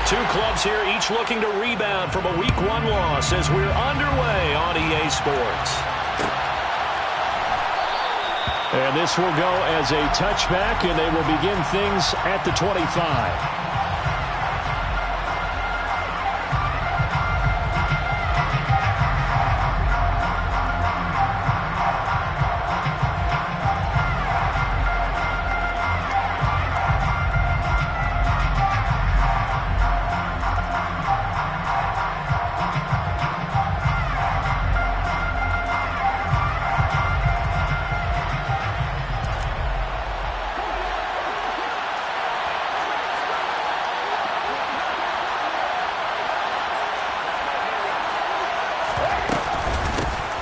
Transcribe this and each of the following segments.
two clubs here each looking to rebound from a Week 1 loss as we're underway on EA Sports. And this will go as a touchback, and they will begin things at the 25.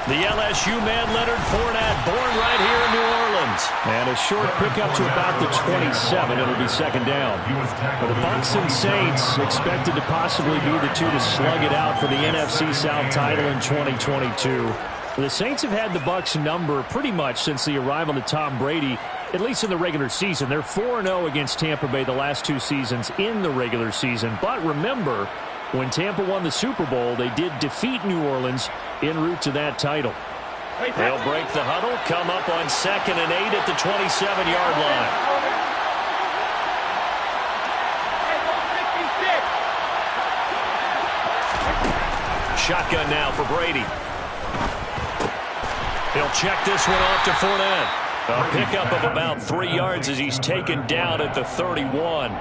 The LSU man, Leonard Fournette, born right here in New Orleans. And a short pickup to about the 27. It'll be second down. But the Bucs and Saints expected to possibly be the two to slug it out for the NFC South title in 2022. The Saints have had the Bucs number pretty much since the arrival of Tom Brady, at least in the regular season. They're 4-0 against Tampa Bay the last two seasons in the regular season. But remember, when Tampa won the Super Bowl, they did defeat New Orleans en route to that title. They'll break the huddle, come up on 2nd and 8 at the 27-yard line. Shotgun now for Brady. He'll check this one off to Fournette. A pickup of about 3 yards as he's taken down at the 31.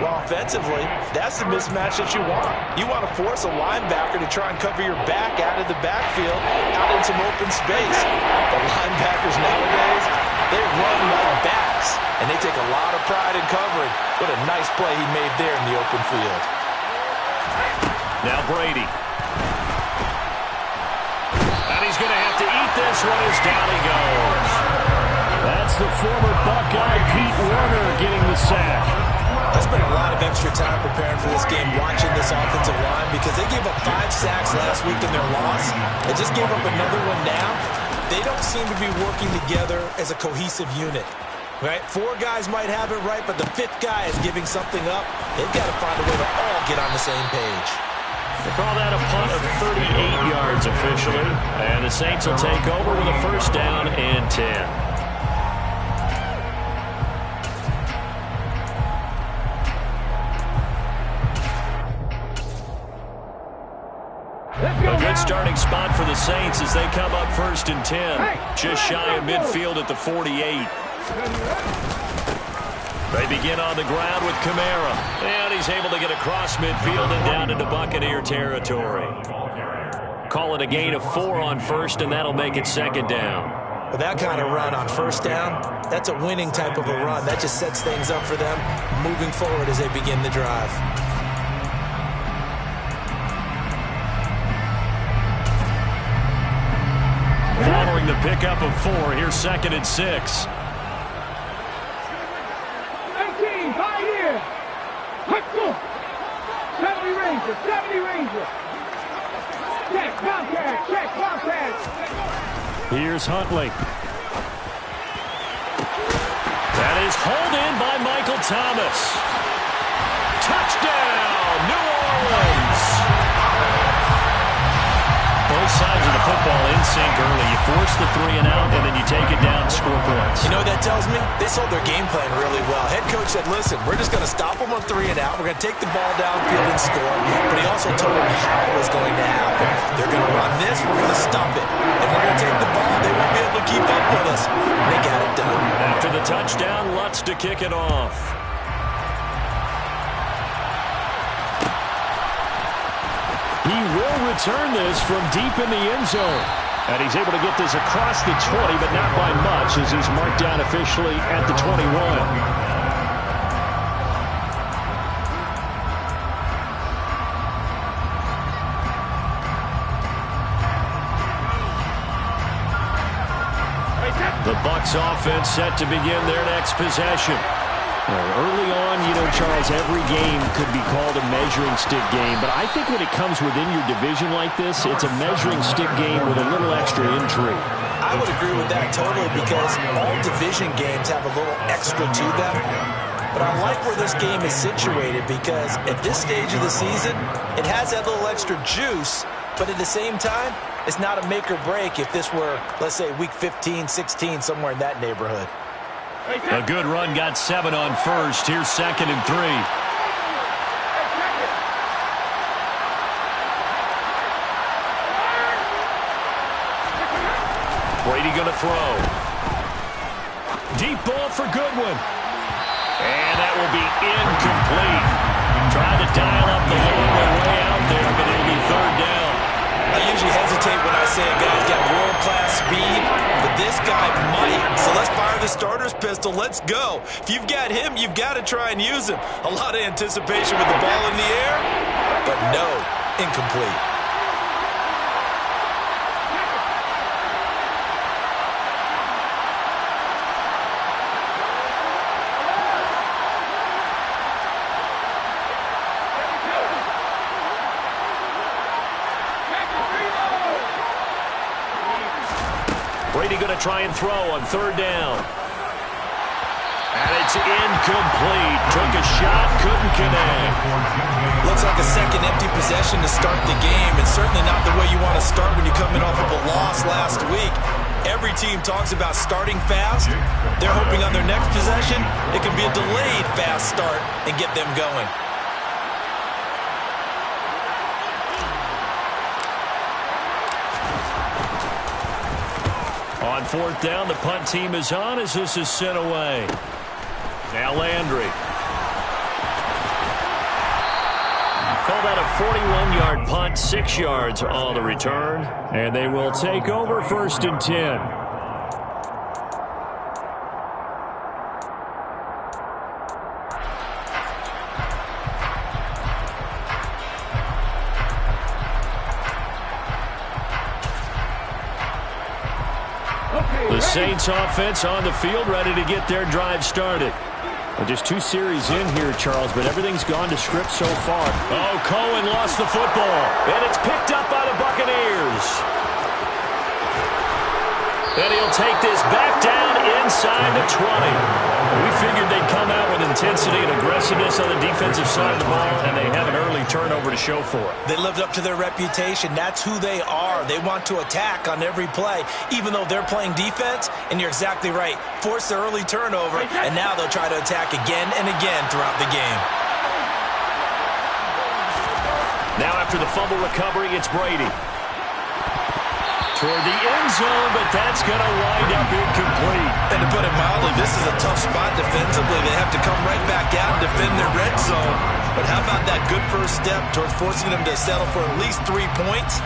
Well, offensively, that's the mismatch that you want. You want to force a linebacker to try and cover your back out of the backfield, out in some open space. The linebackers nowadays, they run like backs, and they take a lot of pride in covering. What a nice play he made there in the open field. Now Brady. And he's going to have to eat this one as down he goes. That's the former Buckeye Pete Werner getting the sack. I spent a lot of extra time preparing for this game watching this offensive line because they gave up 5 sacks last week in their loss. They just gave up another one now. They don't seem to be working together as a cohesive unit. Right? 4 guys might have it right, but the 5th guy is giving something up. They've got to find a way to all get on the same page. They call that a punt of 38 yards officially. And the Saints will take over with a first down and 10. A good starting spot for the Saints as they come up 1st and 10. Just shy of midfield at the 48. They begin on the ground with Kamara. And he's able to get across midfield and down into Buccaneer territory. Call it a gain of 4 on 1st, and that'll make it 2nd down. With that kind of run on 1st down, that's a winning type of a run. That just sets things up for them moving forward as they begin the drive. Following the pickup of 4, here's 2nd and 6. 18, Pioneer. 70 Ranger, 70 Ranger. Check, contact. Here's Huntley. That is hauled in by Michael Thomas. Touchdown, New Orleans. Both sides of the football in sync early. You force the 3 and out, and then you take it down, score points. You know what that tells me? They sold their game plan really well. Head coach said, listen, we're just going to stop them on 3 and out. We're going to take the ball downfield and score. But he also told them how it was going to happen. They're going to run this. We're going to stop it. And we're going to take the ball. They won't be able to keep up with us. They got it done. After the touchdown, Lutz to kick it off. He will return this from deep in the end zone. And he's able to get this across the 20, but not by much as he's marked down officially at the 21. The Bucs offense set to begin their next possession. Early on, Charles, every game could be called a measuring stick game, but I think when it comes within your division like this, it's a measuring stick game with a little extra intrigue. I would agree with that totally because all division games have a little extra to them. but I like where this game is situated because at this stage of the season, it has that little extra juice, but at the same time, it's not a make or break if this were, let's say, week 15, 16, somewhere in that neighborhood. A good run got 7 on first. Here's 2nd and 3. Brady going to throw. Deep ball for Goodwin. And that will be incomplete. Trying to dial up the way out there, but it'll be 3rd down. I usually hesitate when I say a guy's got world-class speed, but this guy might. So let's fire the starter's pistol. Let's go. If you've got him, you've got to try and use him. A lot of anticipation with the ball in the air, but no, incomplete. Brady going to try and throw on 3rd down. And it's incomplete. Took a shot, couldn't connect. Looks like a second empty possession to start the game, and certainly not the way you want to start when you're coming off of a loss last week. Every team talks about starting fast. They're hoping on their next possession, it can be a delayed fast start and get them going. On 4th down, the punt team is on as this is sent away. Now Landry. Call that a 41-yard punt, 6 yards on the return. And they will take over 1st and 10. The Saints offense on the field, ready to get their drive started. Well, just 2 series in here, Charles, but everything's gone to script so far. Oh, Cohen lost the football, and it's picked up by the Buccaneers. And he'll take this back down inside the 20. We figured they'd come out with intensity and aggressiveness on the defensive side of the ball, and they have an early turnover to show for it. They lived up to their reputation. That's who they are. They want to attack on every play, even though they're playing defense. And you're exactly right. Force the early turnover, and now they'll try to attack again and again throughout the game. Now after the fumble recovery, it's Brady. Toward the end zone, but that's going to wind up incomplete. And to put it mildly, this is a tough spot defensively. They have to come right back out and defend their red zone. But how about that good first step towards forcing them to settle for at least 3 points?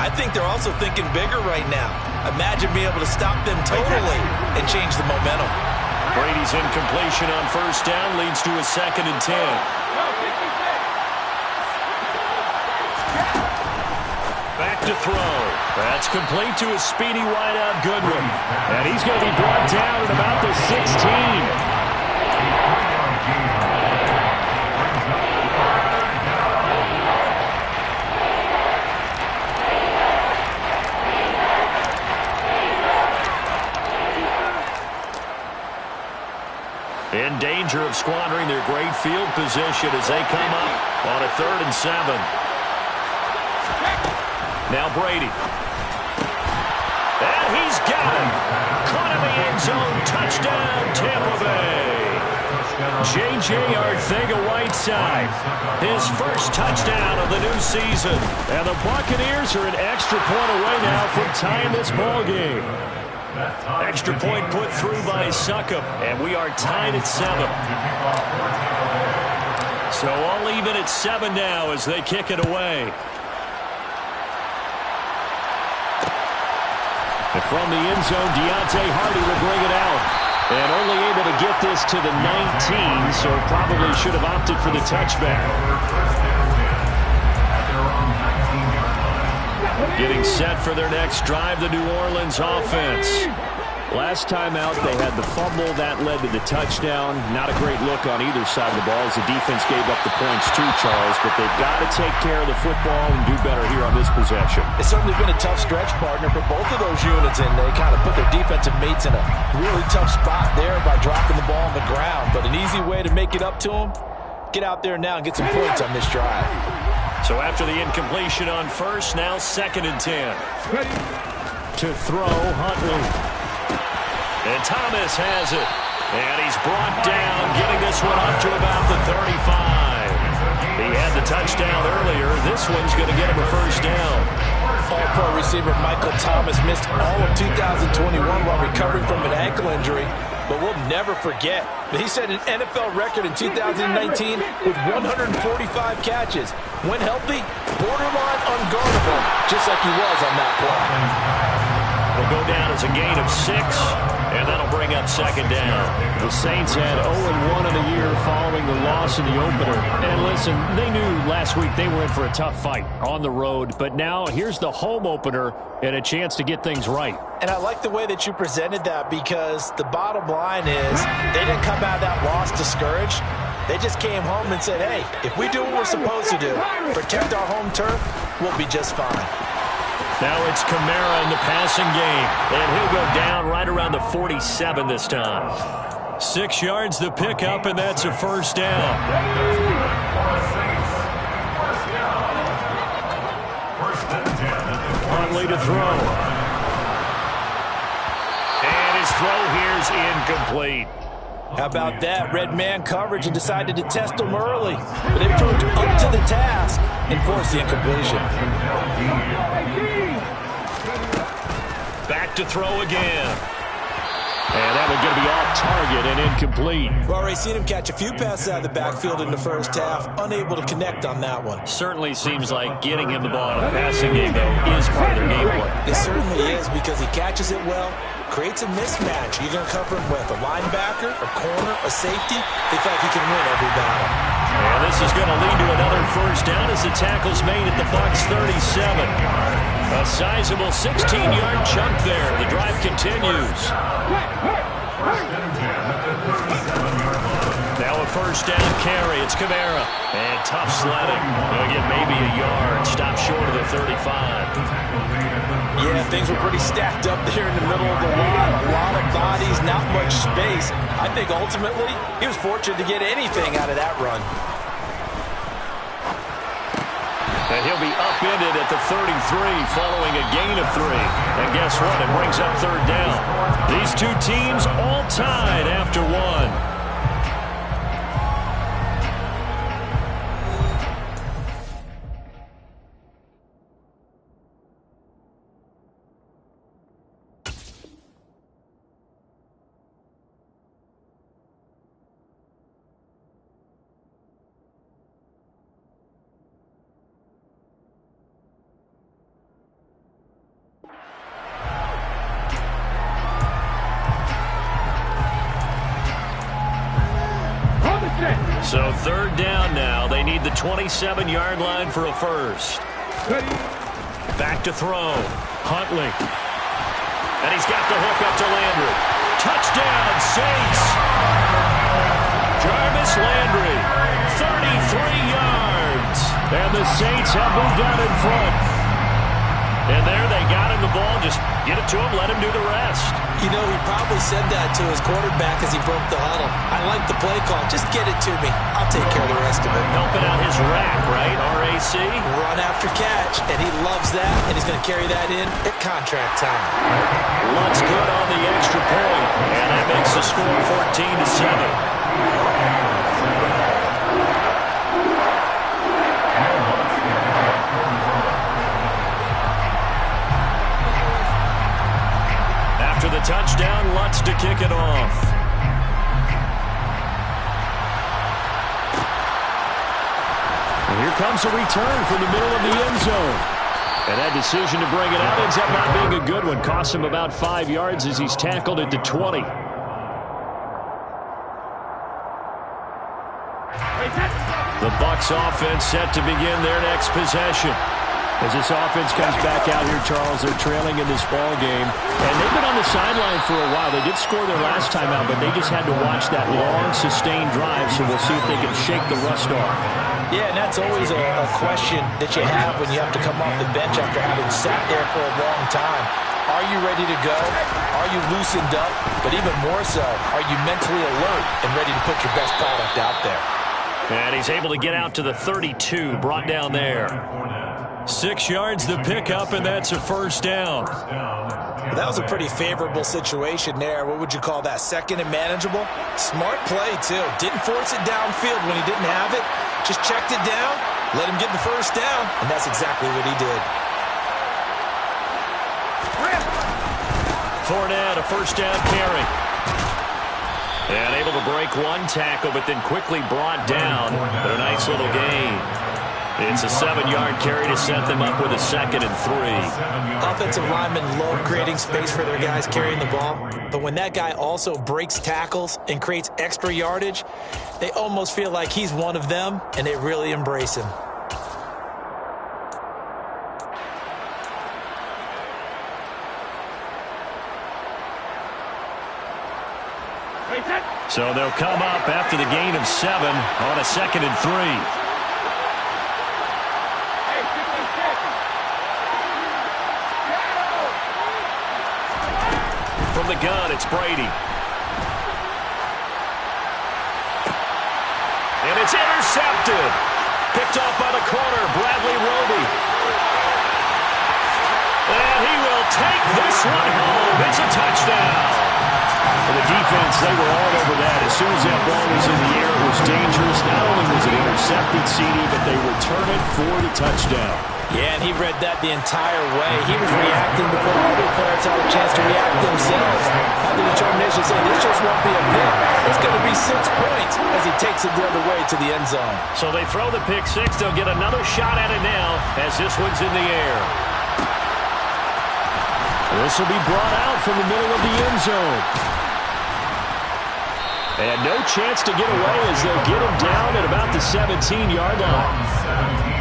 I think they're also thinking bigger right now. Imagine being able to stop them totally and change the momentum. Brady's incompletion on 1st down leads to a 2nd and 10. Back to throw. That's complete to a speedy wideout Goodwin. And he's going to be brought down at about the 16. In danger of squandering their great field position as they come up on a 3rd and 7. Now Brady. And he's got it. Caught in the end zone. Touchdown, Tampa Bay. J.J. Arcega-Whiteside. His first touchdown of the new season. And the Buccaneers are an extra point away now from tying this ball game. Extra point put through by Succop. And we are tied at 7. So all even at 7 now as they kick it away. And from the end zone, Deontay Hardy will bring it out. And only able to get this to the 19, so probably should have opted for the touchback. Getting set for their next drive, the New Orleans offense. Last time out, they had the fumble. That led to the touchdown. Not a great look on either side of the ball as the defense gave up the points too, Charles. But they've got to take care of the football and do better here on this possession. It's certainly been a tough stretch, partner, for both of those units, and they kind of put their defensive mates in a really tough spot there by dropping the ball on the ground. But an easy way to make it up to them, get out there now and get some points on this drive. So after the incompletion on first, now 2nd and 10. To throw, Huntley. And Thomas has it. And he's brought down, getting this one up to about the 35. He had the touchdown earlier. This one's going to get him a first down. All-pro receiver Michael Thomas missed all of 2021 while recovering from an ankle injury. But we'll never forget that he set an NFL record in 2019 with 145 catches. When healthy, borderline unguardable, just like he was on that play. It'll go down as a gain of 6, and that'll bring up 2nd down. The Saints had 0-1 in the year following the loss in the opener. And listen, they knew last week they were in for a tough fight on the road. But now here's the home opener and a chance to get things right. And I like the way that you presented that, because the bottom line is they didn't come out of that loss discouraged. They just came home and said, hey, if we do what we're supposed to do, protect our home turf, we'll be just fine. Now it's Kamara in the passing game, and he'll go down right around the 47 this time. 6 yards the pickup, and that's a first down. Huntley to throw. And his throw here's incomplete. How about that? Red man coverage and decided to test them early. But they proved up to the task and forced the incompletion. Back to throw again. And that one going to be off target and incomplete. We've already seen him catch a few passes out of the backfield in the first half. Unable to connect on that one. Certainly seems like getting him the ball in a passing game, though, is part of their game plan. It certainly is, because he catches it well, creates a mismatch. You're going to cover him with a linebacker, a corner, a safety. They feel like he can win every battle. And this is going to lead to another first down as the tackle's made at the Bucs 37. A sizable 16-yard chunk there. The drive continues. Now a first down carry. It's Kamara. And tough sledding. He'll get maybe a yard. Stop short of the 35. Yeah, things were pretty stacked up there in the middle of the line. A lot of bodies, not much space. I think ultimately he was fortunate to get anything out of that run. And he'll be upended at the 33 following a gain of 3. And guess what? It brings up 3rd down. These two teams all tied after 1. So 3rd down now. They need the 27-yard line for a first. Back to throw. Huntley. And he's got the hook up to Landry. Touchdown, Saints. Jarvis Landry, 33 yards. And the Saints have moved out in front. And there they got him the ball. Just get it to him, let him do the rest. You know, he probably said that to his quarterback as he broke the huddle. I like the play call. Just get it to me. I'll take care of the rest of it. Helping out his rack, right? RAC? Run after catch, and he loves that, and he's going to carry that in at contract time. Lutz good on the extra point, and that makes the score 14-7. After the touchdown, Lutz to kick it off. And here comes a return from the middle of the end zone. And that decision to bring it out ends up not being a good one. Cost him about 5 yards as he's tackled at the 20. The Bucs offense set to begin their next possession. As this offense comes back out here, Charles, they're trailing in this ball game. And they've been on the sideline for a while. They did score their last time out, but they just had to watch that long, sustained drive, so we'll see if they can shake the rust off. Yeah, and that's always a question that you have when you have to come off the bench after having sat there for a long time. Are you ready to go? Are you loosened up? But even more so, are you mentally alert and ready to put your best product out there? And he's able to get out to the 32, brought down there. 6 yards the pickup, and that's a first down. Well, that was a pretty favorable situation there. What would you call that? Second and manageable? Smart play, too. Didn't force it downfield when he didn't have it. Just checked it down, let him get the first down, and that's exactly what he did. Fournette, a first down carry. And able to break one tackle, but then quickly brought down. But a nice little gain. It's a 7-yard carry to set them up with a 2nd and 3. Offensive linemen love creating space for their guys carrying the ball. But when that guy also breaks tackles and creates extra yardage, they almost feel like he's one of them, and they really embrace him. So they'll come up after the gain of 7 on a 2nd and 3. From the gun, it's Brady. And it's intercepted. Picked off by the corner, Bradley Roby. And he will take this one home. It's a touchdown. For the defense, they were all over that. As soon as that ball was in the air, it was dangerous. Not only was it intercepted, CD, but they return it for the touchdown. Yeah, and he read that the entire way. He was reacting before other players had a chance to react themselves. Had the determination to say, this just won't be a pick. It's going to be 6 points as he takes it the other way to the end zone. So they throw the pick 6. They'll get another shot at it now as this one's in the air. This will be brought out from the middle of the end zone. And no chance to get away as they'll get him down at about the 17-yard line.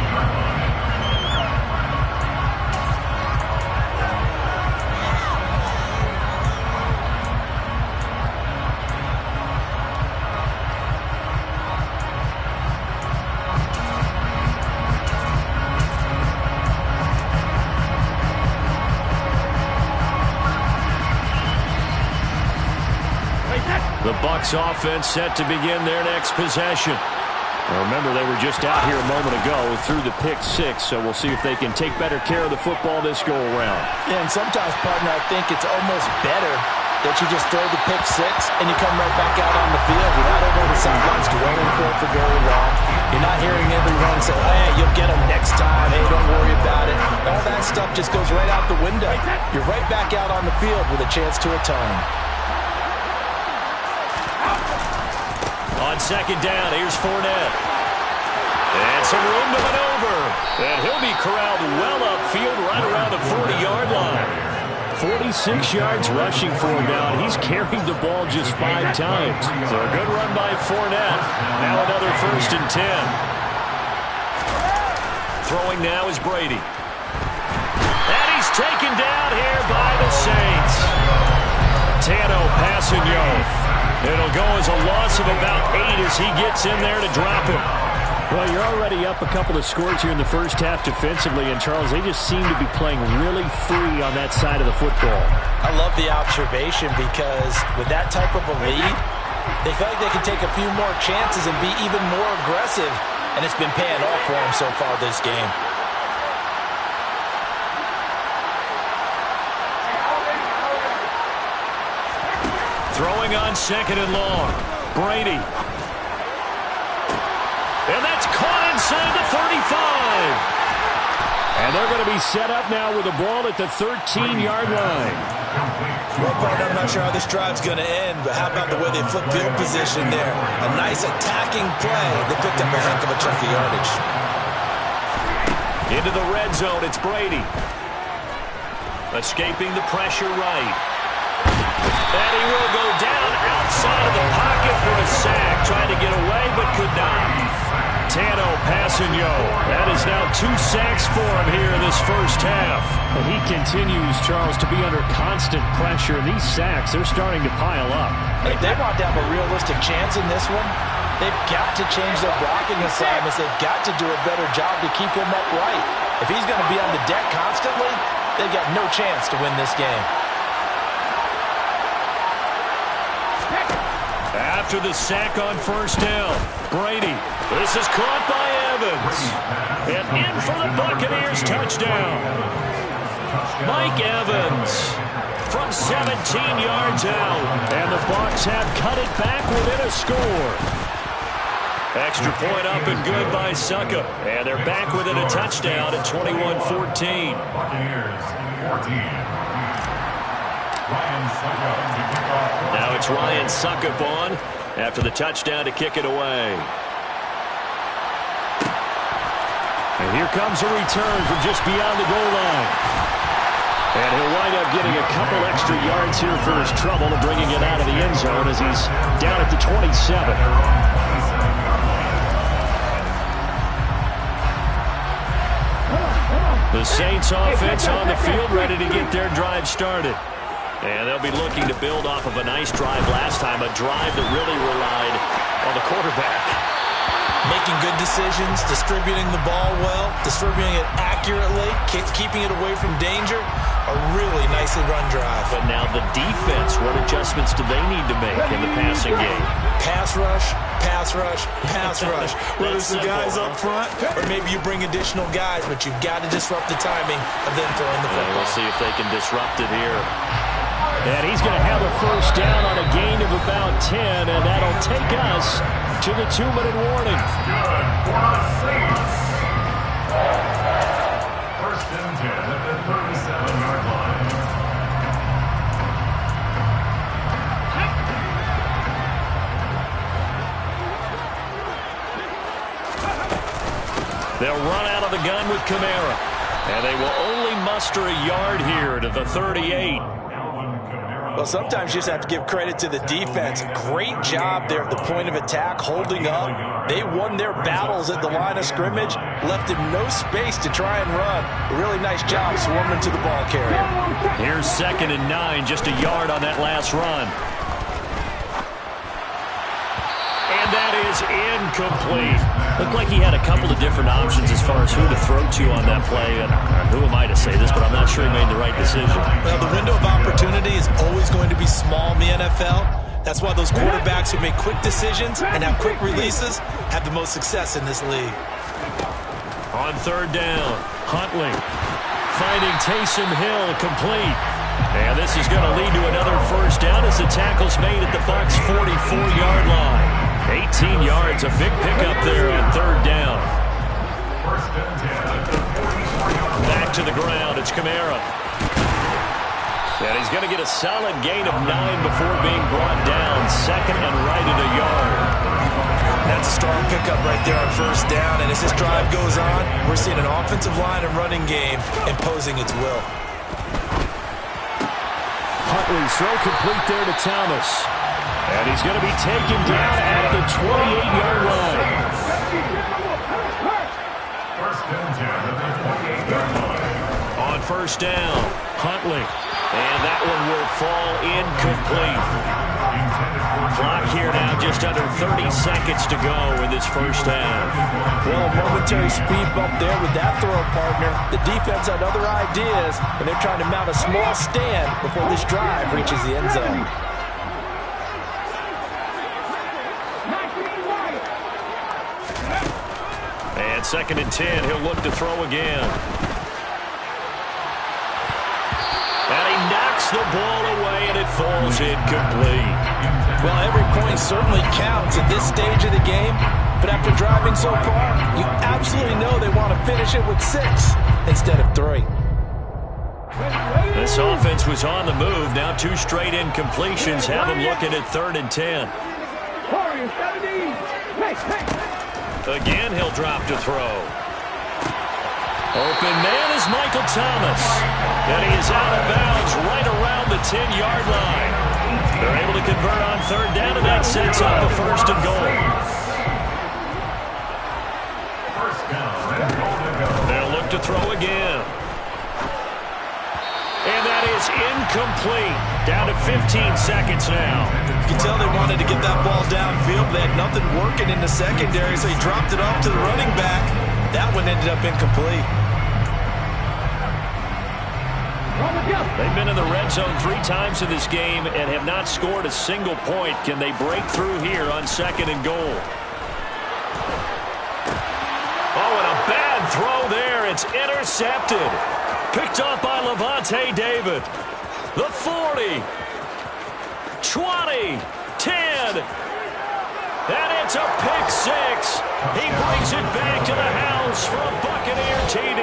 The Bucs offense set to begin their next possession. Now remember, they were just out here a moment ago through the pick 6, so we'll see if they can take better care of the football this go-around. Yeah, and sometimes, partner, I think it's almost better that you just throw the pick 6 and you come right back out on the field. You're not over the sidelines dwelling for very long. You're not hearing everyone say, hey, you'll get them next time. Hey, don't worry about it. All that stuff just goes right out the window. You're right back out on the field with a chance to atone. On 2nd down, here's Fournette. And some room to maneuver. And he'll be corralled well upfield right around the 40-yard line. 46 yards rushing for him now, and he's carried the ball just 5 times. So a good run by Fournette. Now another 1st and 10. Throwing now is Brady. And he's taken down here by the Saints. Tano Passigno. It'll go as a loss of about 8 as he gets in there to drop him. Well, you're already up a couple of scores here in the first half defensively, and Charles, they just seem to be playing really free on that side of the football. I love the observation because with that type of a lead, they feel like they can take a few more chances and be even more aggressive, and it's been paying off for them so far this game. Throwing on 2nd and long. Brady. And that's caught inside the 35. And they're going to be set up now with the ball at the 13-yard line. Well, partner, I'm not sure how this drive's going to end, but how about the way they flip field position there? A nice attacking play. They picked up a heck of a chunk of yardage. Into the red zone, it's Brady. Escaping the pressure right. And he will go down outside of the pocket for a sack. Trying to get away, but could not. Tano Passanio. That is now 2 sacks for him here in this first half. And he continues, Charles, to be under constant pressure. These sacks, they're starting to pile up. If they want to have a realistic chance in this one, they've got to change their blocking assignments. They've got to do a better job to keep him upright. If he's going to be on the deck constantly, they've got no chance to win this game. After the sack on first down, Brady. This is caught by Evans. And in for the Buccaneers touchdown. Mike Evans from 17 yards out. And the Bucs have cut it back within a score. Extra point up and good by Succop. And they're back within a touchdown at 21-14. Now it's Ryan Succop on after the touchdown to kick it away. And here comes a return from just beyond the goal line. And he'll wind up getting a couple extra yards here for his trouble and bringing it out of the end zone as he's down at the 27. The Saints offense on the field ready to get their drive started. And they'll be looking to build off of a nice drive last time, a drive that really relied on the quarterback. Making good decisions, distributing the ball well, distributing it accurately, keeping it away from danger. A really nicely run drive. But now the defense, what adjustments do they need to make in the passing game? Pass rush, pass rush, pass rush. Whether it's the guys up front, or maybe you bring additional guys, but you've got to disrupt the timing of them throwing the football. We'll see if they can disrupt it here. And he's going to have a first down on a gain of about 10, and that'll take us to the 2-minute warning. Good for the Saints. First and 10 at the 37-yard line. They'll run out of the gun with Kamara. And they will only muster a yard here to the 38. Well, sometimes you just have to give credit to the defense. Great job there at the point of attack, holding up. They won their battles at the line of scrimmage, left him no space to try and run. A really nice job swarming to the ball carrier. Here's 2nd and 9, just a yard on that last run. And that is incomplete. Looked like he had a couple of different options as far as who to throw to on that play. And who am I to say this, but I'm not sure he made the right decision. Well, the window of opportunity is always going to be small in the NFL. That's why those quarterbacks who make quick decisions and have quick releases have the most success in this league. On 3rd down, Huntley finding Taysom Hill complete. And this is going to lead to another first down as the tackle's made at the Bucs' 44-yard line. 18 yards, a big pickup there on 3rd down. Back to the ground, it's Kamara. And he's going to get a solid gain of 9 before being brought down. 2nd and right at a yard. That's a strong pickup right there on 1st down. And as this drive goes on, we're seeing an offensive line and running game imposing its will. Huntley throw complete there to Thomas. And he's going to be taken down at the 28-yard line. First and 10 at the 28-yard line. On 1st down, Huntley. And that one will fall incomplete. Clock here now, just under 30 seconds to go in this first half. Well, a momentary speed bump there with that throw partner. The defense had other ideas, and they're trying to mount a small stand before this drive reaches the end zone. And 2nd and 10, he'll look to throw again. And he knocks the ball away, and it falls incomplete. Well, every point certainly counts at this stage of the game, but after driving so far, you absolutely know they want to finish it with 6 instead of 3. This offense was on the move. Now 2 straight incompletions have them looking at 3rd and 10. Again, he'll drop to throw. Open man is Michael Thomas. And he is out of bounds right around the 10-yard line. They're able to convert on 3rd down, and that sets up a 1st and goal. throw again. And that is incomplete. Down to 15 seconds now. You can tell they wanted to get that ball downfield. They had nothing working in the secondary, so he dropped it off to the running back. That one ended up incomplete. They've been in the red zone 3 times in this game and have not scored a single point. Can they break through here on 2nd and goal? Oh, and a bad throw there. It's intercepted. Picked off by Lavonte David. The 40. 20. 10. And it's a pick 6. He brings it back to the house for a Buccaneer TD.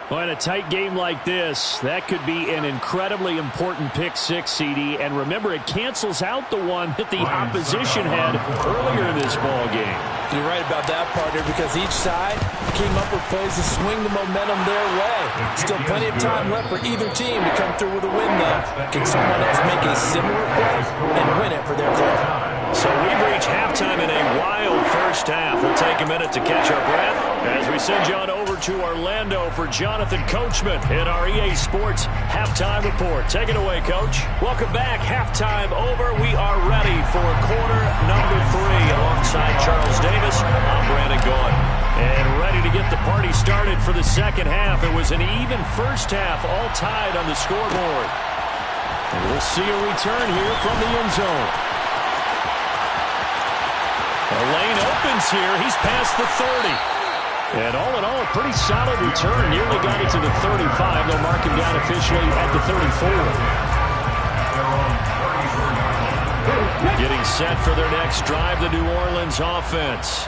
Well, in a tight game like this, that could be an incredibly important pick 6, CD. And remember, it cancels out the one that the opposition had earlier in this ball game. You're right about that, partner, because each side came up with plays to swing the momentum their way. Still plenty of time left for either team to come through with a win, though. Can someone else make a similar play and win it for their club? So we've reached halftime in a wild first half. We'll take a minute to catch our breath as we send you on over to Orlando for Jonathan Coachman in our EA Sports Halftime Report. Take it away, Coach. Welcome back. Halftime over. We are ready for quarter number 3 alongside Charles Davis. I'm Brandon Gaud. And ready to get the party started for the second half. It was an even first half, all tied on the scoreboard. And we'll see a return here from the end zone. The lane opens here. He's past the 30. And all in all, a pretty solid return. Nearly got it to the 35. They'll mark him down officially at the 34. Getting set for their next drive, the New Orleans offense.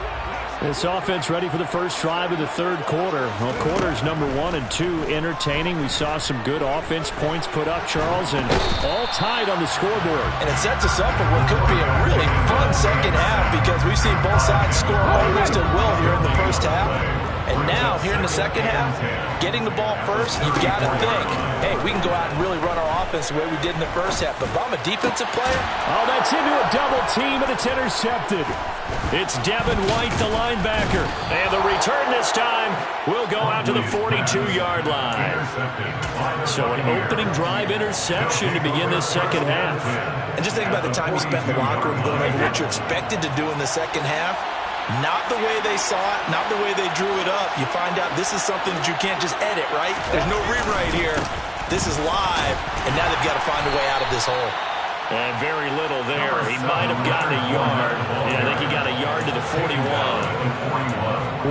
This offense ready for the first drive of the third quarter. Well, quarters number 1 and 2 entertaining. We saw some good offense points put up, Charles, and all tied on the scoreboard. And it sets us up for what could be a really fun second half because we've seen both sides score almost at will here in the first half. And now, here in the second half, getting the ball first, you've got to think, hey, we can go out and really run our offense the way we did in the first half. But if I'm a defensive player... Oh, that's into a double team, and it's intercepted. It's Devin White, the linebacker. And the return this time will go out to the 42-yard line. So an opening drive interception to begin this second half. And just think about the time you spent in the locker room going over what you're expected to do in the second half. Not the way they saw it, not the way they drew it up. You find out this is something that you can't just edit, right? There's no rewrite here. This is live, and now they've got to find a way out of this hole. And very little there. He might have gotten a yard. Yeah, I think he got a yard to the 41.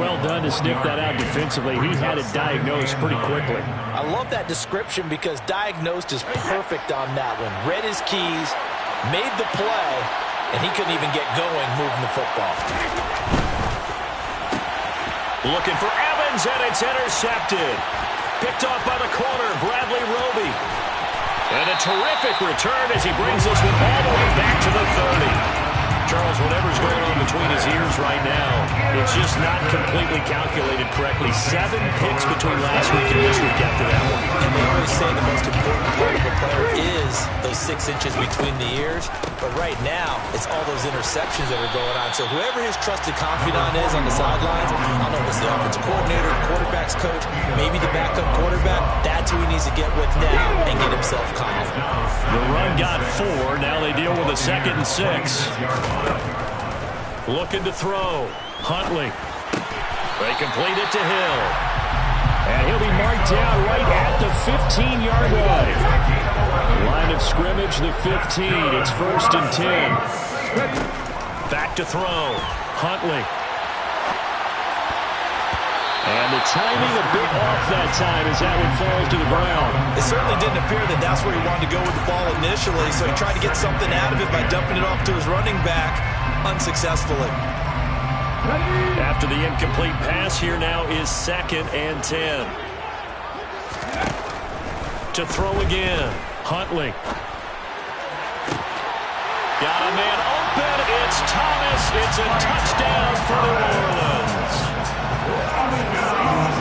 Well done to sniff that out defensively. He had it diagnosed pretty quickly. I love that description because diagnosed is perfect on that one. Read his keys, made the play, and he couldn't even get going moving the football. Looking for Evans, and it's intercepted. Picked off by the corner, Bradley Roby. And a terrific return as he brings this one all the way back to the 30. Charles, whatever's going on between his ears right now, it's just not completely calculated correctly. 7 picks between last week and this week after that one. And they always say the most important part of a player is those 6 inches between the ears. But right now, it's all those interceptions that are going on. So whoever his trusted confidant is on the sidelines, I don't know if it's the offensive coordinator, the quarterback's coach, maybe the backup quarterback, that's who he needs to get with now and get himself calm. The run got 4. Now they deal with a 2nd and 6. Looking to throw. Huntley. They complete it to Hill. And he'll be marked down right at the 15-yard line. Line of scrimmage, the 15. It's 1st and 10. Back to throw. Huntley. And the timing a bit off that time as that one falls to the ground. It certainly didn't appear that that's where he wanted to go with the ball initially, so he tried to get something out of it by dumping it off to his running back unsuccessfully. After the incomplete pass, here now is 2nd and 10. To throw again. Huntley. Got a man open. It's Thomas. It's a touchdown for New Orleans.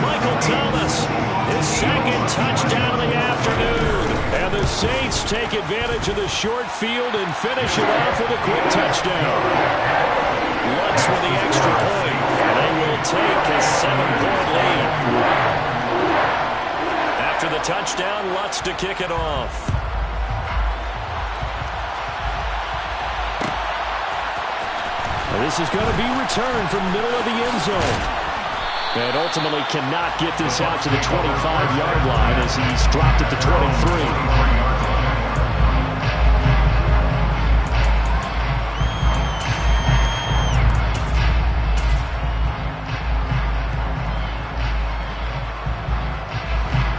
Michael Thomas, his 2nd touchdown of the afternoon. And the Saints take advantage of the short field and finish it off with a quick touchdown. Lutz with the extra point. And they will take a 7-point lead. After the touchdown, Lutz to kick it off. This is going to be returned from the middle of the end zone. And ultimately cannot get this out to the 25-yard line as he's dropped at the 23.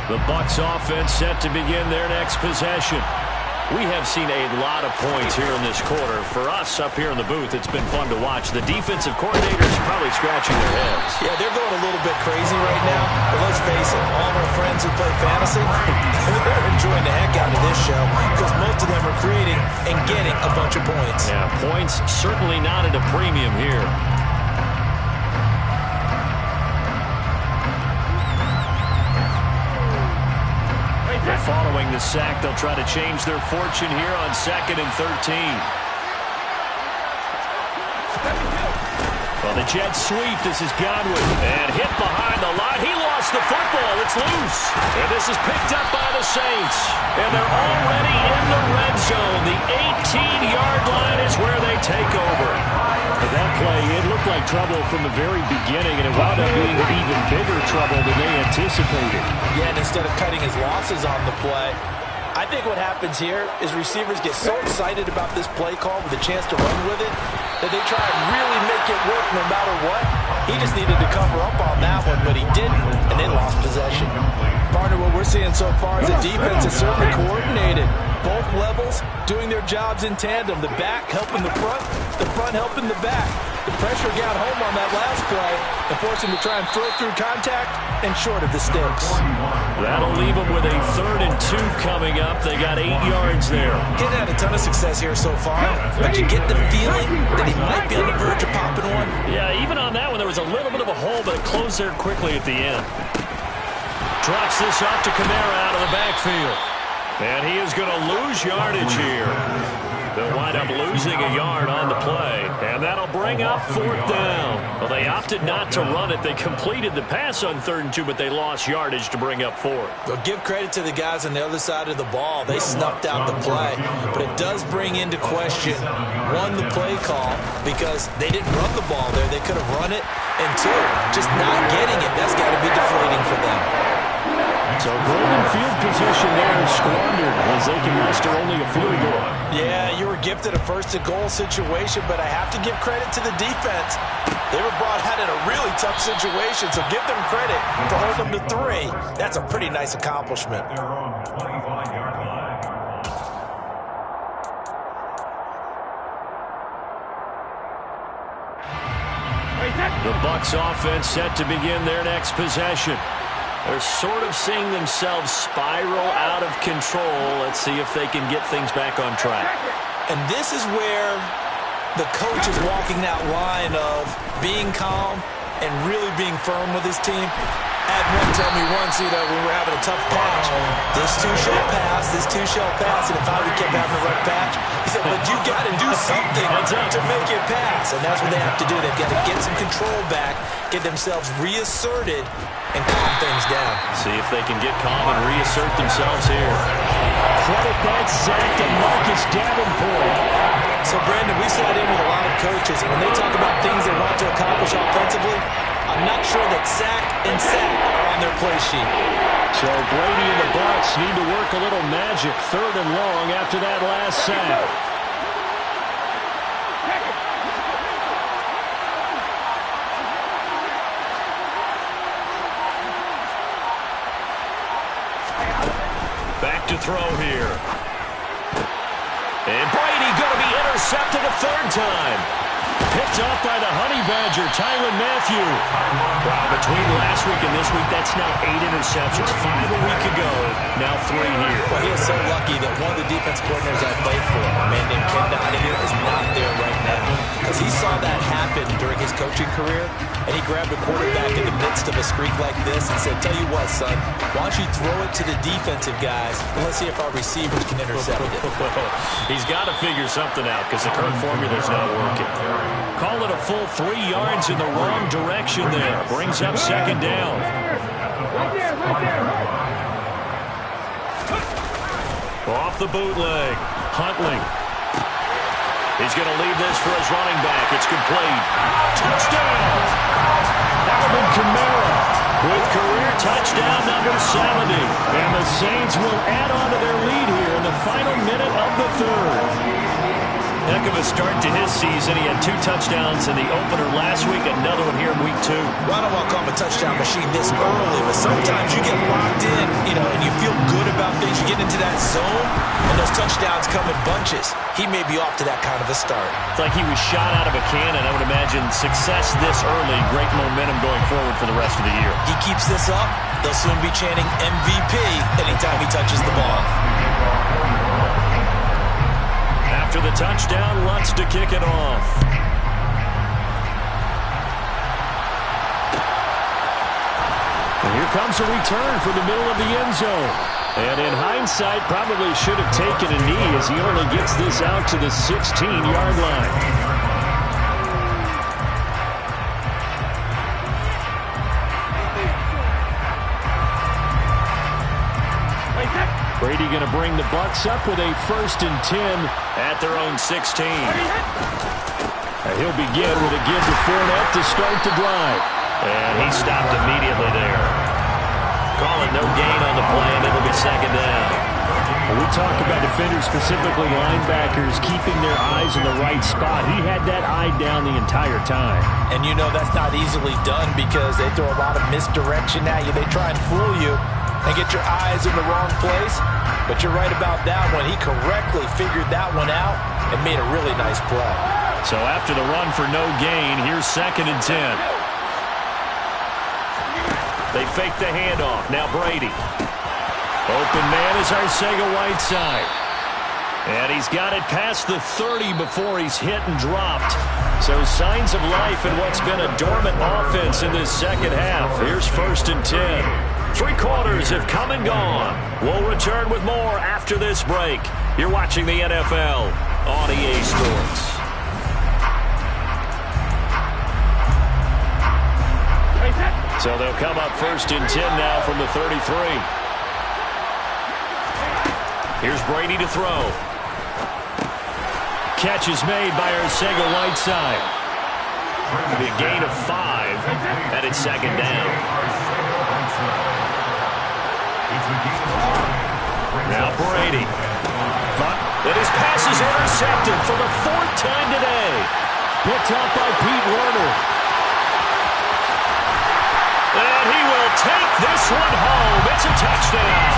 The Bucs offense set to begin their next possession. We have seen a lot of points here in this quarter. For us up here in the booth, it's been fun to watch. The defensive coordinators probably scratching their heads. Yeah, they're going a little bit crazy right now. But let's face it, all of our friends who play fantasy, they're enjoying the heck out of this show because most of them are creating and getting a bunch of points. Yeah, points certainly not at a premium here. Following the sack, they'll try to change their fortune here on 2nd and 13. Well, the Jets sweep. This is Godwin. And hit behind the line. He lost the football. It's loose. And this is picked up by the Saints. And they're already in the red zone. The 18-yard line is where they take over. But that play, it looked like trouble from the very beginning, and it wound up being even bigger trouble than they anticipated. Yeah, and instead of cutting his losses on the play, I think what happens here is receivers get so excited about this play call with a chance to run with it that they try and really make it work no matter what. He just needed to cover up on that one, but he didn't, and they lost possession. Partner, what we're seeing so far is the defense is certainly coordinated. Both levels doing their jobs in tandem. The back helping the front helping the back. The pressure got home on that last play and forced him to try and throw through contact and short of the sticks. That'll leave them with a 3rd and 2 coming up. They got 8 yards there. He's had a ton of success here so far, but you get the feeling that he might be on the verge of popping one. Yeah, even on that one, there was a little bit of a hole, but it closed there quickly at the end. Drops this off to Kamara out of the backfield. And he is going to lose yardage here. They'll wind up losing a yard on the play. And that'll bring up 4th down. Well, they opted not to run it. They completed the pass on 3rd and 2, but they lost yardage to bring up 4th. Well, give credit to the guys on the other side of the ball. They snuffed out the play. But it does bring into question, 1, the play call, because they didn't run the ball there. They could have run it. And 2, just not getting it. That's got to be deflating for them. So golden field position there squandered as they can muster only a field goal. Yeah, you were gifted a 1st and goal situation, but I have to give credit to the defense. They were brought out in a really tough situation, so give them credit for holding them to 3. That's a pretty nice accomplishment. They're on 25-yard line. The Bucs offense set to begin their next possession. They're sort of seeing themselves spiral out of control. Let's see if they can get things back on track. And this is where the coach is walking that line of being calm and really being firm with his team. I had one tell me once, when we were having a tough patch, this too shall pass, this too shall pass, and if I would keep having a rough patch, he said, but you've got to do something to make it pass. And that's what they have to do. They've got to get some control back, get themselves reasserted, and calm things down. See if they can get calm and reassert themselves here. Credit that sack to Marcus Davenport. So, Brandon, we sat in with a lot of coaches, and when they talk about things they want to accomplish offensively, I'm not sure that sack and sack are on their play sheet. So Brady and the Bucs need to work a little magic 3rd and long after that last sack. Back to throw here. And Brady going to be intercepted a 3rd time. Picked off by the Honey Badger, Tyrann Mathieu. Wow, between last week and this week, that's now 8 interceptions. 5 a week ago, now 3 here. Well, he is so lucky that one of the defense coordinators I played for, a man named Ken Donahue, is not there right now. Because because he saw that happen during his coaching career, and he grabbed a quarterback in the midst of a streak like this and said, tell you what, son, why don't you throw it to the defensive guys, and let's see if our receivers can intercept it. He's got to figure something out because the current formula's not working. Call it a full 3 yards in the wrong direction there. Brings up second down. Right there. Off the bootleg. Huntley. He's going to leave this for his running back. It's complete. Touchdown! Alvin Kamara with career touchdown number 70. And the Saints will add on to their lead here in the final minute of the third. Heck of a start to his season. He had 2 touchdowns in the opener last week, another one here in week 2. Well, I don't want to call him a touchdown machine this early, but sometimes you get locked in, and you feel good about things. You get into that zone, and those touchdowns come in bunches. He may be off to that kind of a start. It's like he was shot out of a cannon. I would imagine success this early, great momentum going forward for the rest of the year. He keeps this up, they'll soon be chanting MVP anytime he touches the ball. After the touchdown, Lutz to kick it off. And here comes a return from the middle of the end zone. And in hindsight, probably should have taken a knee as he only gets this out to the 16-yard line. Brady going to bring the Bucs up with a 1st and 10 at their own 16. He'll begin with a give to Fournette to start the drive. And he stopped immediately there. Call it no gain on the play, and it'll be second down. When we talk about defenders, specifically linebackers, keeping their eyes in the right spot, he had that eye down the entire time. And that's not easily done because they throw a lot of misdirection at you. They try and fool you and get your eyes in the wrong place. But you're right about that one. He correctly figured that one out and made a really nice play. So after the run for no gain, here's 2nd and 10. They fake the handoff. Now Brady. Open man is Arcega-Whiteside. And he's got it past the 30 before he's hit and dropped. So signs of life in what's been a dormant offense in this second half. Here's 1st and 10. 3 quarters have come and gone. We'll return with more after this break. You're watching the NFL on EA Sports. So they'll come up 1st and 10 now from the 33. Here's Brady to throw. Catch is made by Arcega-Whiteside. It'll be a gain of 5, and it's second down. Now Brady. And his pass is intercepted for the 4th time today. Picked up by Pete Werner. And he will take this one home. It's a touchdown.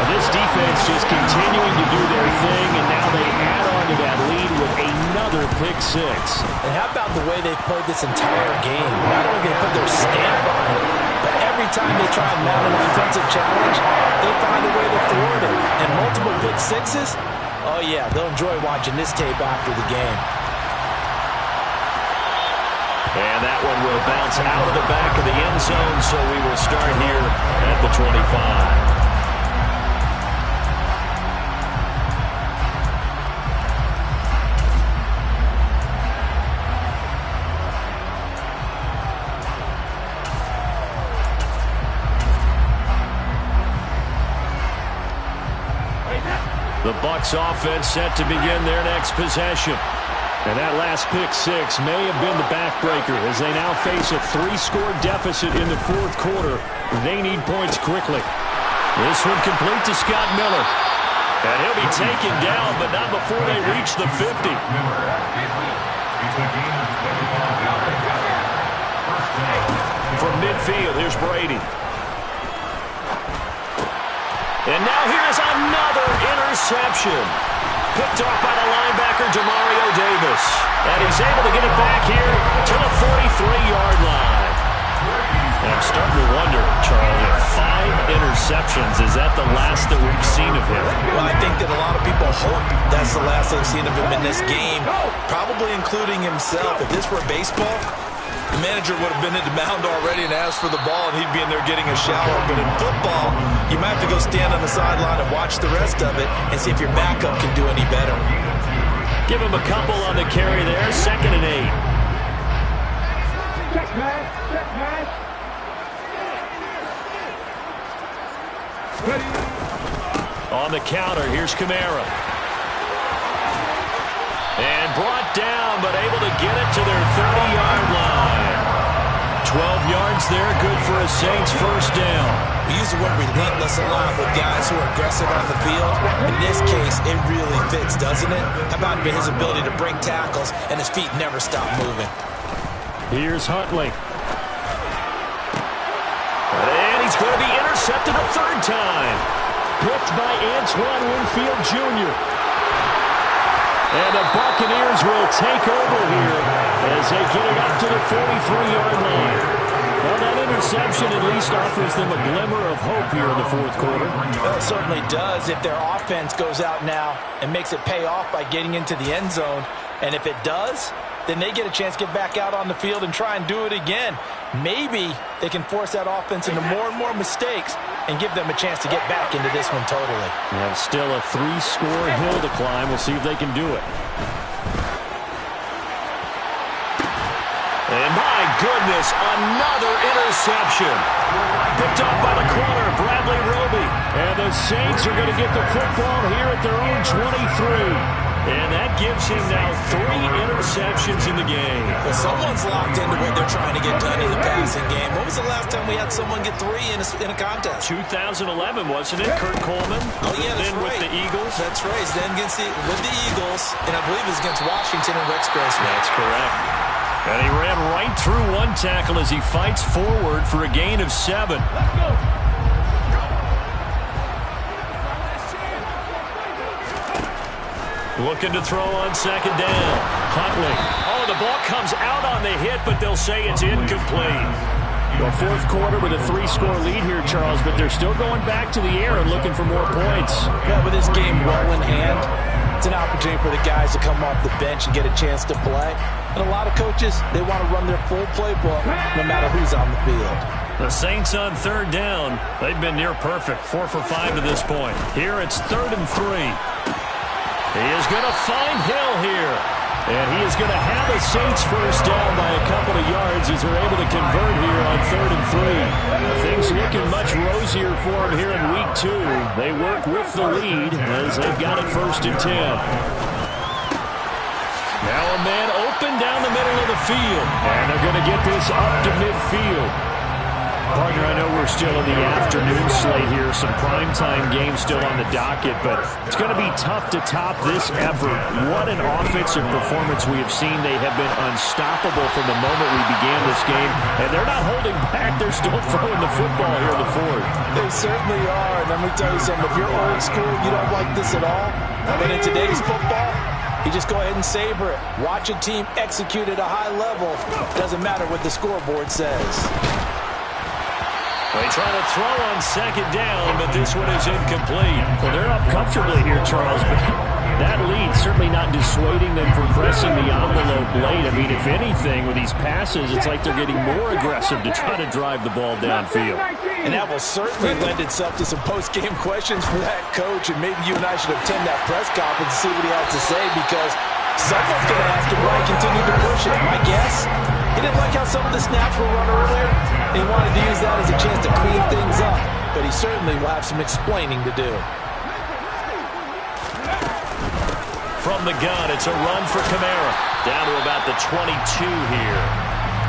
This defense just continuing to do their thing, and now they add on to that lead with another pick 6. And how about the way they played this entire game? Not only they put their stamp on it, but every time they try and mount an offensive challenge, they find a way to thwart it. And multiple pick 6s, oh yeah, they'll enjoy watching this tape after the game. And that one will bounce out of the back of the end zone, so we will start here at the 25. The Bucs offense set to begin their next possession. And that last pick 6 may have been the backbreaker as they now face a 3-score deficit in the 4th quarter. They need points quickly. This one complete to Scott Miller. And he'll be taken down, but not before they reach the 50. From midfield, here's Brady. And now here's another interception. Picked off by the linebacker, Demario Davis. And he's able to get it back here to the 43-yard line. I'm starting to wonder, Charles, if 5 interceptions, is that the last that we've seen of him? Well, I think that a lot of people hope that's the last they've seen of him in this game, probably including himself. If this were baseball, the manager would have been at the mound already and asked for the ball, and he'd be in there getting a shower. But in football, you might have to go stand on the sideline and watch the rest of it and see if your backup can do any better. Give him a couple on the carry there, 2nd and 8. Check pass. Check pass. Ready. On the counter, here's Kamara. And brought down, but able to get it to their 30-yard line. 12 yards there, good for a Saints first down. We use the word relentless a lot with guys who are aggressive on the field. In this case, it really fits, doesn't it? How about his ability to break tackles and his feet never stop moving? Here's Huntley. And he's going to be intercepted a 3rd time. Picked by Antoine Winfield Jr. And the Buccaneers will take over here as they get it up to the 43-yard line. Well, that interception at least offers them a glimmer of hope here in the 4th quarter. Well, it certainly does if their offense goes out now and makes it pay off by getting into the end zone. And if it does, then they get a chance to get back out on the field and try and do it again. Maybe they can force that offense into more and more mistakes and give them a chance to get back into this one totally. And still a 3-score hill to climb. We'll see if they can do it. And my goodness, another interception. Picked off by the corner, Bradley Roby. And the Saints are going to get the football here at their own 23. And that gives him now 3 interceptions in the game. Well, someone's locked into what they're trying to get done in the passing game. When was the last time we had someone get 3 in a contest? 2011, wasn't it? Kurt Coleman. Oh, yeah, that's then right. with the Eagles. That's right. Then with the Eagles, and I believe it was against Washington and Rex Grossman. That's correct. And he ran right through one tackle as he fights forward for a gain of 7. Let's go. Looking to throw on 2nd down. Huntley. Oh, the ball comes out on the hit, but they'll say it's incomplete. Well, 4th quarter with a 3-score lead here, Charles, but they're still going back to the air and looking for more points. Yeah, with this game well in hand, it's an opportunity for the guys to come off the bench and get a chance to play. And a lot of coaches, they want to run their full playbook no matter who's on the field. The Saints on 3rd down. They've been near perfect, 4 for 5 to this point. Here it's 3rd and 3. He is going to find Hill here. And he is going to have a Saints first down by a couple of yards as they're able to convert here on 3rd and 3. Things looking much rosier for him here in week 2. They work with the lead as they've got it 1st and 10. Now a man open down the middle of the field. And they're going to get this up to midfield. Partner, I know we're still in the afternoon slate here. Some primetime games still on the docket, but it's going to be tough to top this effort. What an offensive performance we have seen. They have been unstoppable from the moment we began this game, and they're not holding back. They're still throwing the football here in the 4th. They certainly are. And let me tell you something. If you're old school, you don't like this at all. But in today's football, you just go ahead and savor it. Watch a team execute at a high level. Doesn't matter what the scoreboard says. They try to throw on 2nd down, but this one is incomplete. Well, they're up comfortably here, Charles, but that lead certainly not dissuading them from pressing the envelope late. I mean, if anything, with these passes, it's like they're getting more aggressive to try to drive the ball downfield. And that will certainly lend itself to some post-game questions for that coach, and maybe you and I should attend that press conference and see what he has to say, because someone's going to ask him why he continued to push it. My guess, he didn't like how some of the snaps were run earlier. He wanted to use that as a chance to clean things up, but he certainly will have some explaining to do. From the gun, it's a run for Kamara. Down to about the 22 here.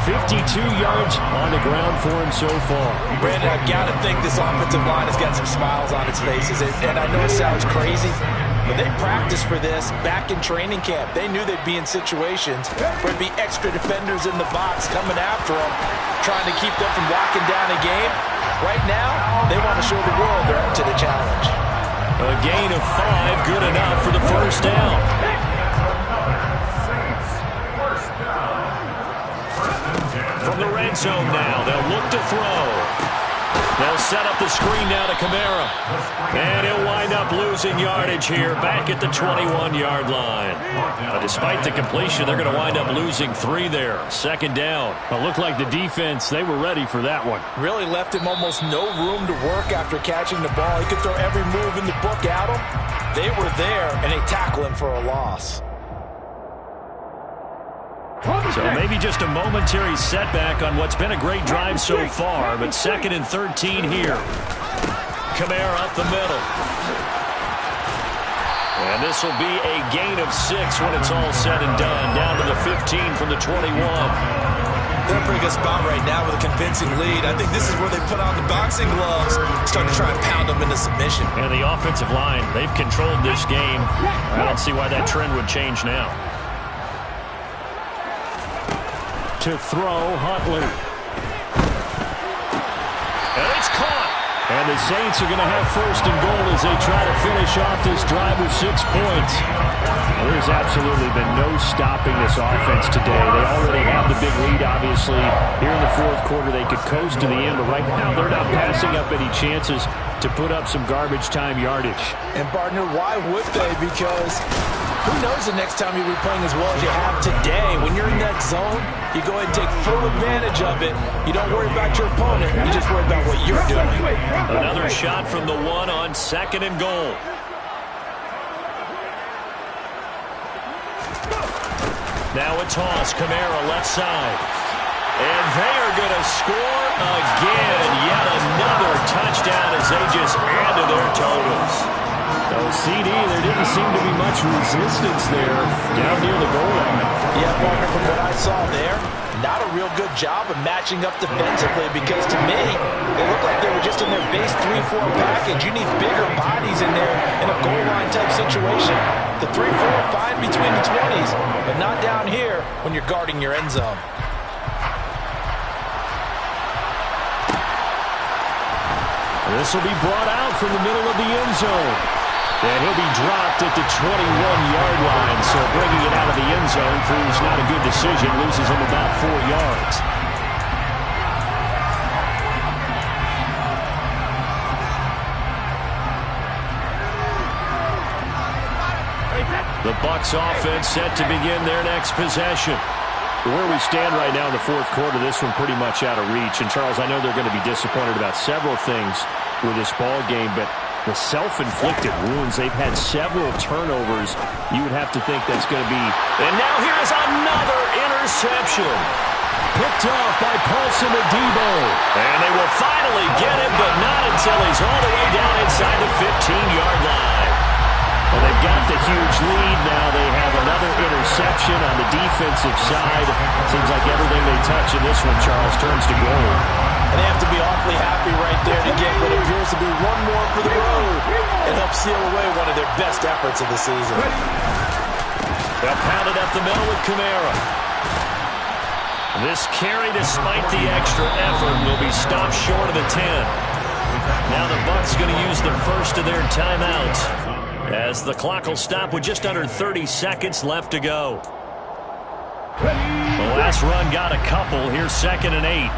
52 yards on the ground for him so far. Brandon, I've got to think this offensive line has got some smiles on its faces. And I know it sounds crazy, but they practiced for this back in training camp. They knew they'd be in situations where there'd be extra defenders in the box coming after them, trying to keep them from locking down a game. Right now, they want to show the world they're up to the challenge. A gain of 5, good enough for the first down. From the red zone now, they'll look to to throw. They'll set up the screen now to Kamara. And he'll wind up losing yardage here back at the 21-yard line. But despite the completion, they're going to wind up losing 3 there. Second down. It looked like the defense, they were ready for that one. Really left him almost no room to work after catching the ball. He could throw every move in the book at him. They were there, and they tackle him for a loss. So maybe just a momentary setback on what's been a great drive so far, but 2nd and 13 here. Kamara up the middle. And this will be a gain of 6 when it's all said and done. Down to the 15 from the 21. They're in a pretty good spot right now with a convincing lead. I think this is where they put on the boxing gloves, start to try and pound them into submission. And the offensive line, they've controlled this game. I don't see why that trend would change now. To throw, Huntley. And it's caught. And the Saints are going to have 1st and goal as they try to finish off this drive with 6 points. Well, there's absolutely been no stopping this offense today. They already have the big lead, obviously. Here in the 4th quarter, they could coast to the end, but right now they're not passing up any chances to put up some garbage time yardage. And, partner, why would they? Because who knows the next time you'll be playing as well as you have today. When you're in that zone, you go ahead and take full advantage of it. You don't worry about your opponent. You just worry about what you're doing. Another shot from the 1 on 2nd and goal. Now a toss. Kamara left side. And they are going to score again. Yet another touchdown as they just add to their totals. So CD, there didn't seem to be much resistance there down near the goal line. Yeah, partner, from what I saw there, not a real good job of matching up defensively because to me, they looked like they were just in their base 3-4 package. You need bigger bodies in there in a goal line type situation. The 3-4 fine between the 20s, but not down here when you're guarding your end zone. This will be brought out from the middle of the end zone. And he'll be dropped at the 21-yard line. So bringing it out of the end zone proves not a good decision. Loses him about 4 yards. The Bucs offense set to begin their next possession. Where we stand right now in the 4th quarter, this one pretty much out of reach. And, Charles, I know they're going to be disappointed about several things with this ball game, but the self-inflicted wounds, they've had several turnovers. You would have to think that's going to be... And now here's another interception. Picked off by Paulson Adebo. And they will finally get him, but not until he's all the way down inside the 15-yard line. Well, they've got the huge lead now. They have another interception on the defensive side. Seems like everything they touch in this one, Charles, turns to gold. And they have to be awfully happy right there to get what appears to be one more for the road and help seal away one of their best efforts of the season. They'll pound it up the middle with Kamara. This carry, despite the extra effort, will be stopped short of the 10. Now the Bucs going to use the first of their timeouts, as the clock will stop with just under 30 seconds left to go. The last run got a couple. Here's 2nd and 8.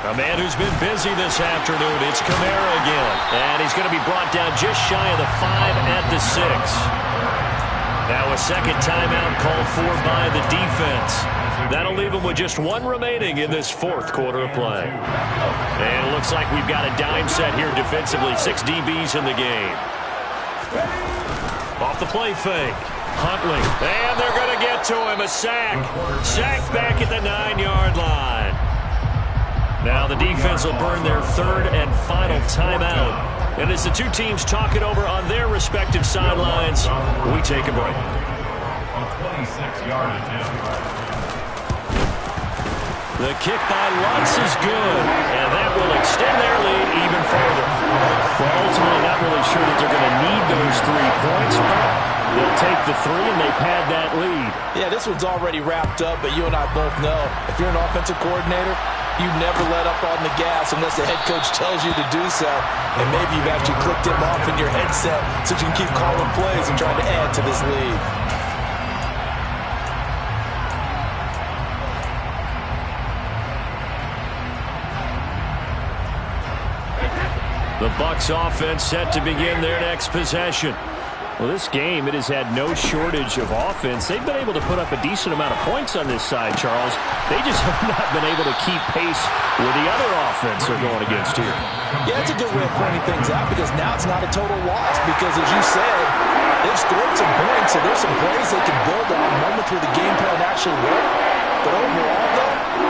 A man who's been busy this afternoon. It's Kamara again. And he's going to be brought down just shy of the 5 at the 6. Now a second timeout called for by the defense. That'll leave him with just 1 remaining in this 4th quarter of play. And it looks like we've got a dime set here defensively. 6 DBs in the game. Off the play fake. Huntley. And they're going to get to him. A sack. Sacked back at the 9-yard line. Now the defense will burn their 3rd and final timeout. And as the two teams talk it over on their respective sidelines, we take a break. A 26-yard attempt. The kick by Lutz is good, and that will extend their lead even further. Well, ultimately not really sure that they're going to need those 3 points, but they'll take the 3 and they pad that lead. Yeah, this one's already wrapped up, but you and I both know if you're an offensive coordinator, you never let up on the gas unless the head coach tells you to do so. And maybe you've actually clicked him off in your headset so you can keep calling plays and trying to add to this lead. The Bucs offense set to begin their next possession. Well, this game, it has had no shortage of offense. They've been able to put up a decent amount of points on this side, Charles. They just have not been able to keep pace with the other offense they're going against here. Yeah, it's a good way of pointing things out because now it's not a total loss because, as you said, they've scored some points, so there's some plays they can build on, moments where the game plan actually worked. But overall, though,